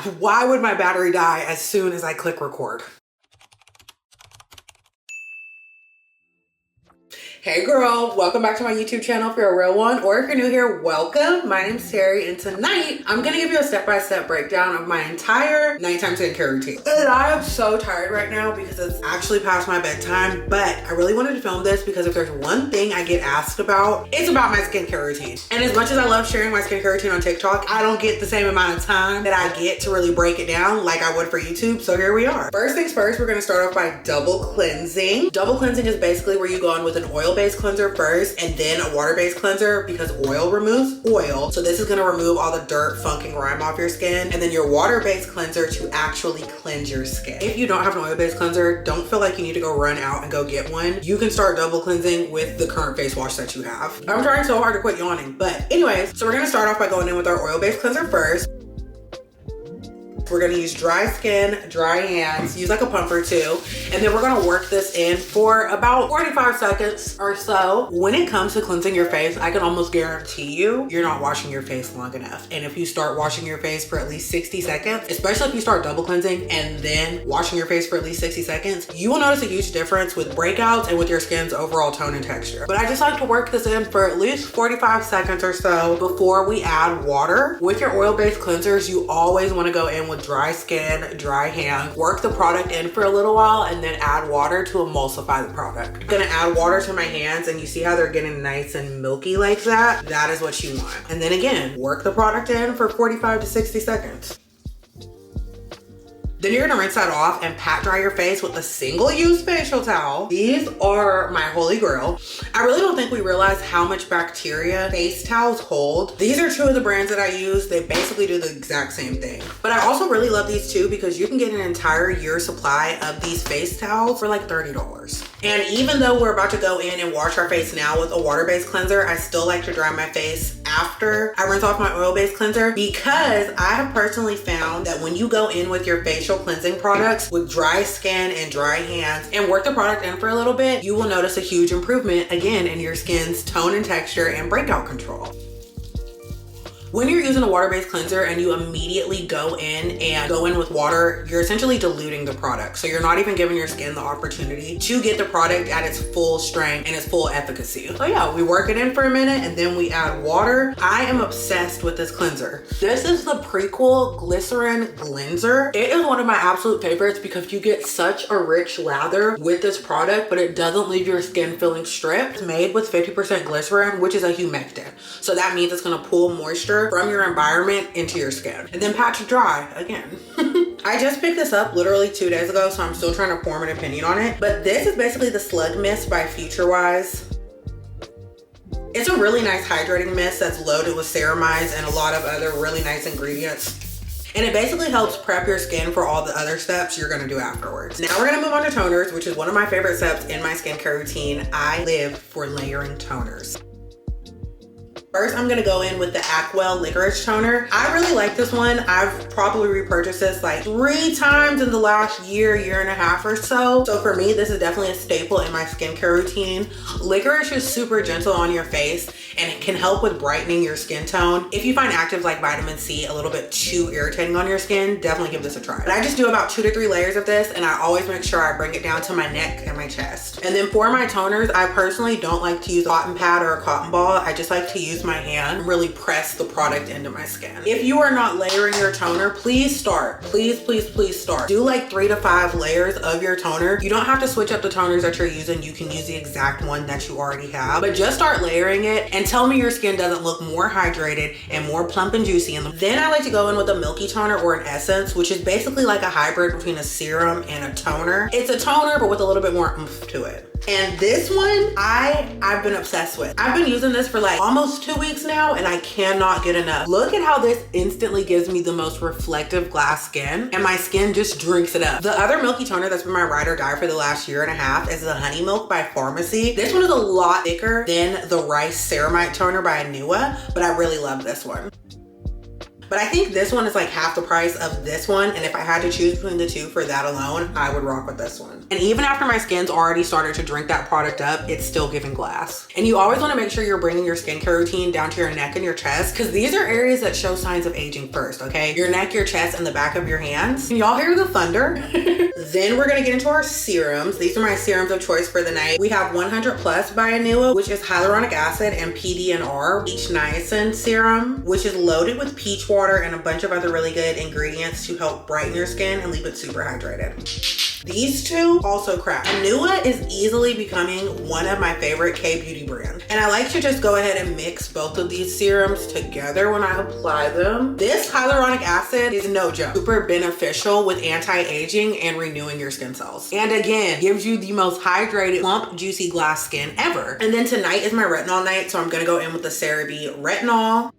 Why would my battery die as soon as I click record? Hey girl, welcome back to my YouTube channel if you're a real one, or if you're new here, welcome. My name's Terry, and tonight I'm gonna give you a step-by-step breakdown of my entire nighttime skincare routine. And I am so tired right now because it's actually past my bedtime, but I really wanted to film this because if there's one thing I get asked about, it's about my skincare routine. And as much as I love sharing my skincare routine on TikTok, I don't get the same amount of time that I get to really break it down like I would for YouTube, so here we are. First things first, we're gonna start off by double cleansing. Double cleansing is basically where you go on with an oil-based cleanser first and then a water-based cleanser because oil removes oil. So this is gonna remove all the dirt, funk, and grime off your skin, and then your water-based cleanser to actually cleanse your skin. If you don't have an oil-based cleanser, don't feel like you need to go run out and go get one. You can start double cleansing with the current face wash that you have. I'm trying so hard to quit yawning, but anyways, so we're gonna start off by going in with our oil-based cleanser first. We're gonna use dry skin, dry hands, use like a pump or two, and then we're gonna work this in for about 45 seconds or so. When it comes to cleansing your face, I can almost guarantee you're not washing your face long enough. And if you start washing your face for at least 60 seconds, especially if you start double cleansing and then washing your face for at least 60 seconds, you will notice a huge difference with breakouts and with your skin's overall tone and texture. But I just like to work this in for at least 45 seconds or so before we add water. With your oil-based cleansers, you always wanna go in with dry skin, dry hands, work the product in for a little while, and then add water to emulsify the product. I'm gonna add water to my hands, and you see how they're getting nice and milky like that? That is what you want. And then again, work the product in for 45 to 60 seconds. Then you're gonna rinse that off and pat dry your face with a single-use facial towel. These are my holy grail. I really don't think we realize how much bacteria face towels hold. These are two of the brands that I use. They basically do the exact same thing. But I also really love these two because you can get an entire year's supply of these face towels for like $30. And even though we're about to go in and wash our face now with a water-based cleanser, I still like to dry my face after I rinse off my oil-based cleanser because I have personally found that when you go in with your facial cleansing products with dry skin and dry hands and work the product in for a little bit, you will notice a huge improvement again in your skin's tone and texture and breakout control. When you're using a water-based cleanser and you immediately go in with water, you're essentially diluting the product. So you're not even giving your skin the opportunity to get the product at its full strength and its full efficacy. So yeah, we work it in for a minute and then we add water. I am obsessed with this cleanser. This is the PREQUEL Glycerin Gleanser. It is one of my absolute favorites because you get such a rich lather with this product, but it doesn't leave your skin feeling stripped. It's made with 50% glycerin, which is a humectant. So that means it's gonna pull moisture from your environment into your skin. And then pat to dry again. I just picked this up literally 2 days ago, so I'm still trying to form an opinion on it. But this is basically the Slug Mist by FutureWise. It's a really nice hydrating mist that's loaded with ceramides and a lot of other really nice ingredients. And it basically helps prep your skin for all the other steps you're gonna do afterwards. Now we're gonna move on to toners, which is one of my favorite steps in my skincare routine. I live for layering toners. First, I'm gonna go in with the ACWELL Licorice Toner. I really like this one. I've probably repurchased this like 3 times in the last year and a half or so. So for me, this is definitely a staple in my skincare routine. Licorice is super gentle on your face and it can help with brightening your skin tone. If you find actives like vitamin C a little bit too irritating on your skin, definitely give this a try. But I just do about 2 to 3 layers of this and I always make sure I bring it down to my neck and my chest. And then for my toners, I personally don't like to use a cotton pad or a cotton ball. I just like to use my hand and really press the product into my skin. If you are not layering your toner, please start. Please start. Do like 3 to 5 layers of your toner. You don't have to switch up the toners that you're using. You can use the exact one that you already have, but just start layering it and tell me your skin doesn't look more hydrated and more plump and juicy. And then I like to go in with a milky toner or an essence, which is basically like a hybrid between a serum and a toner. It's a toner, but with a little bit more oomph to it. And this one, I've been obsessed with. I've been using this for like almost 2 weeks now and I cannot get enough. Look at how this instantly gives me the most reflective glass skin and my skin just drinks it up. The other milky toner that's been my ride or die for the last 1.5 years is the Honey Milk by Pharmacy. This one is a lot thicker than the Rice Ceramide toner by ANUA, but I really love this one. But I think this one is like half the price of this one. And if I had to choose between the two for that alone, I would rock with this one. And even after my skin's already started to drink that product up, it's still giving glass. And you always want to make sure you're bringing your skincare routine down to your neck and your chest, because these are areas that show signs of aging first, okay? Your neck, your chest, and the back of your hands. Can y'all hear the thunder? Then we're gonna get into our serums. These are my serums of choice for the night. We have 100 Plus by ANUA, which is hyaluronic acid and PDRN peach niacin serum, which is loaded with peach water and a bunch of other really good ingredients to help brighten your skin and leave it super hydrated. These two also crack. ANUA is easily becoming one of my favorite K-beauty brands. And I like to just go ahead and mix both of these serums together when I apply them. This hyaluronic acid is no joke. Super beneficial with anti-aging and renewing your skin cells. And again, gives you the most hydrated, plump, juicy glass skin ever. And then tonight is my retinol night, so I'm gonna go in with the CERAMIDE retinol.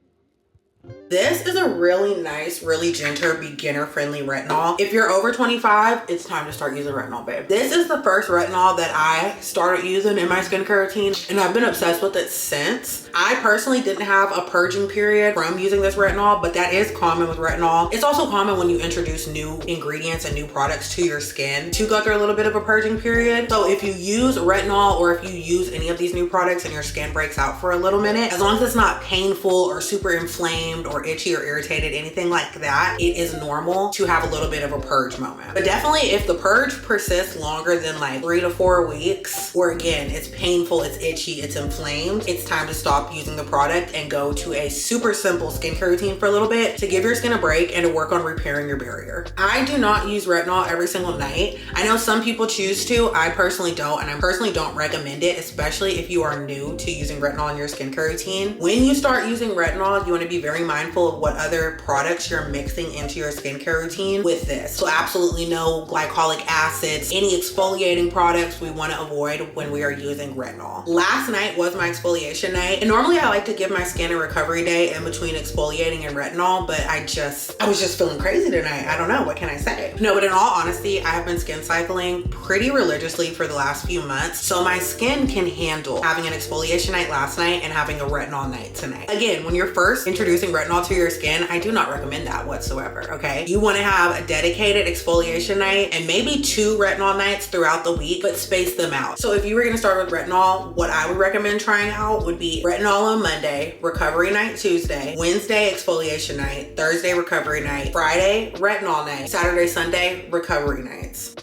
This is a really nice, really gentle, beginner-friendly retinol. If you're over 25, it's time to start using retinol, babe. This is the first retinol that I started using in my skincare routine, and I've been obsessed with it since. I personally didn't have a purging period from using this retinol, but that is common with retinol. It's also common when you introduce new ingredients and new products to your skin to go through a little bit of a purging period. So if you use retinol or if you use any of these new products and your skin breaks out for a little minute, as long as it's not painful or super inflamed or itchy or irritated, anything like that, it is normal to have a little bit of a purge moment. But definitely if the purge persists longer than like 3 to 4 weeks, or again, it's painful, it's itchy, it's inflamed, it's time to stop using the product and go to a super simple skincare routine for a little bit to give your skin a break and to work on repairing your barrier. I do not use retinol every single night. I know some people choose to, I personally don't, and I personally don't recommend it, especially if you are new to using retinol in your skincare routine. When you start using retinol, you want to be very mindful of what other products you're mixing into your skincare routine with this. So absolutely no glycolic acids, any exfoliating products we want to avoid when we are using retinol. Last night was my exfoliation night, and normally I like to give my skin a recovery day in between exfoliating and retinol, but I was just feeling crazy tonight. I don't know, what can I say? No, but in all honesty, I have been skin cycling pretty religiously for the last few months, so my skin can handle having an exfoliation night last night and having a retinol night tonight. Again, when you're first introducing retinol to your skin, I do not recommend that whatsoever, okay? You wanna have a dedicated exfoliation night and maybe 2 retinol nights throughout the week, but space them out. So if you were gonna start with retinol, what I would recommend trying out would be retinol on Monday, recovery night Tuesday, Wednesday exfoliation night, Thursday recovery night, Friday retinol night, Saturday, Sunday recovery nights.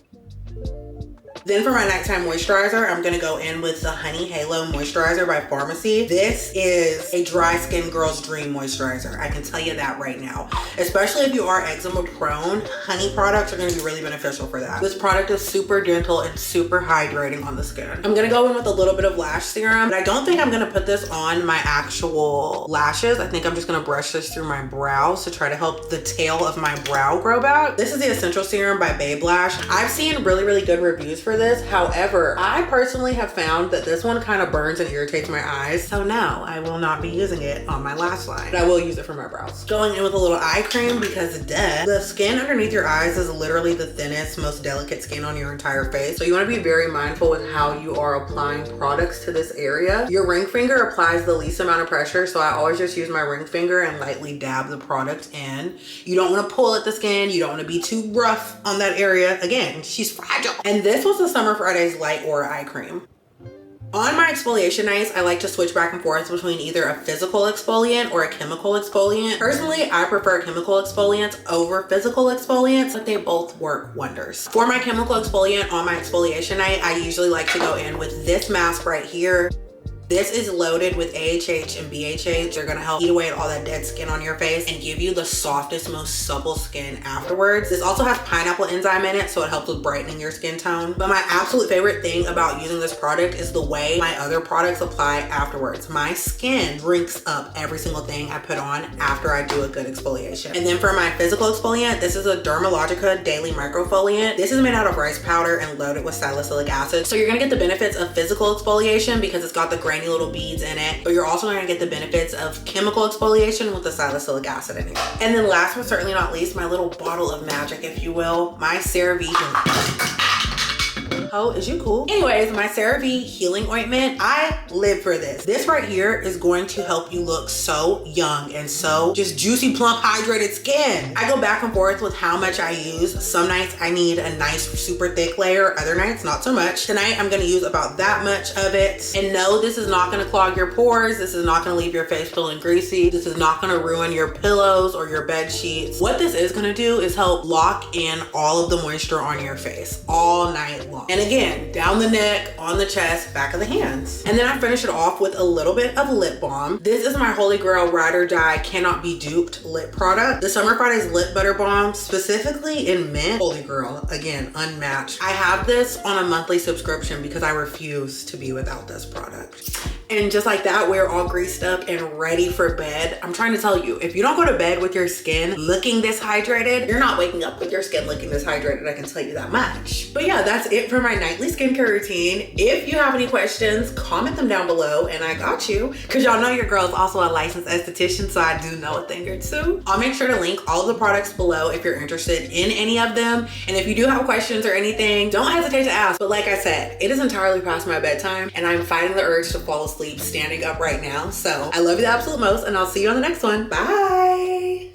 Then for my nighttime moisturizer, I'm gonna go in with the Honey Halo Moisturizer by Pharmacy. This is a dry skin girl's dream moisturizer. I can tell you that right now. Especially if you are eczema prone, honey products are gonna be really beneficial for that. This product is super gentle and super hydrating on the skin. I'm gonna go in with a little bit of lash serum, but I don't think I'm gonna put this on my actual lashes. I think I'm just gonna brush this through my brows to try to help the tail of my brow grow back. This is the Essential Serum by Babe Lash. I've seen really, really good reviews for this. However, I personally have found that this one kind of burns and irritates my eyes. So no, I will not be using it on my lash line, but I will use it for my brows. Going in with a little eye cream because duh. The skin underneath your eyes is literally the thinnest, most delicate skin on your entire face. So you want to be very mindful with how you are applying products to this area. Your ring finger applies the least amount of pressure. So I always just use my ring finger and lightly dab the product in. You don't want to pull at the skin. You don't want to be too rough on that area. Again, she's fragile. And this was the Summer Fridays Light Aura Eye Cream. On my exfoliation nights, I like to switch back and forth between either a physical exfoliant or a chemical exfoliant. Personally, I prefer chemical exfoliants over physical exfoliants, but they both work wonders. For my chemical exfoliant on my exfoliation night, I usually like to go in with this mask right here. This is loaded with AHH and BHA. They're gonna help eat away at all that dead skin on your face and give you the softest, most supple skin afterwards. This also has pineapple enzyme in it, so it helps with brightening your skin tone. But my absolute favorite thing about using this product is the way my other products apply afterwards. My skin drinks up every single thing I put on after I do a good exfoliation. And then for my physical exfoliant, this is a Dermalogica Daily Microfoliant. This is made out of rice powder and loaded with salicylic acid. So you're gonna get the benefits of physical exfoliation because it's got the grainy little beads in it, but you're also going to get the benefits of chemical exfoliation with the salicylic acid in it. And then last but certainly not least, my little bottle of magic, if you will, my CeraVe Ho, is you cool? Anyways, my CeraVe Healing Ointment, I live for this. This right here is going to help you look so young and so just juicy, plump, hydrated skin. I go back and forth with how much I use. Some nights I need a nice, super thick layer. Other nights, not so much. Tonight, I'm gonna use about that much of it. And no, this is not gonna clog your pores. This is not gonna leave your face feeling greasy. This is not gonna ruin your pillows or your bed sheets. What this is gonna do is help lock in all of the moisture on your face all night long. And again, down the neck, on the chest, back of the hands. And then I finish it off with a little bit of lip balm. This is my Holy Grail Ride or Die Cannot Be Duped lip product. The Summer Fridays Lip Butter Balm, specifically in mint. Holy Grail, again, unmatched. I have this on a monthly subscription because I refuse to be without this product. And just like that, we're all greased up and ready for bed. I'm trying to tell you, if you don't go to bed with your skin looking this hydrated, you're not waking up with your skin looking this hydrated, I can tell you that much. But yeah, that's it for my nightly skincare routine. If you have any questions, comment them down below and I got you. Cause y'all know your girl is also a licensed esthetician, so I do know a thing or two. I'll make sure to link all of the products below if you're interested in any of them. And if you do have questions or anything, don't hesitate to ask. But like I said, it is entirely past my bedtime and I'm fighting the urge to fall asleep standing up right now. So I love you the absolute most and I'll see you on the next one. Bye.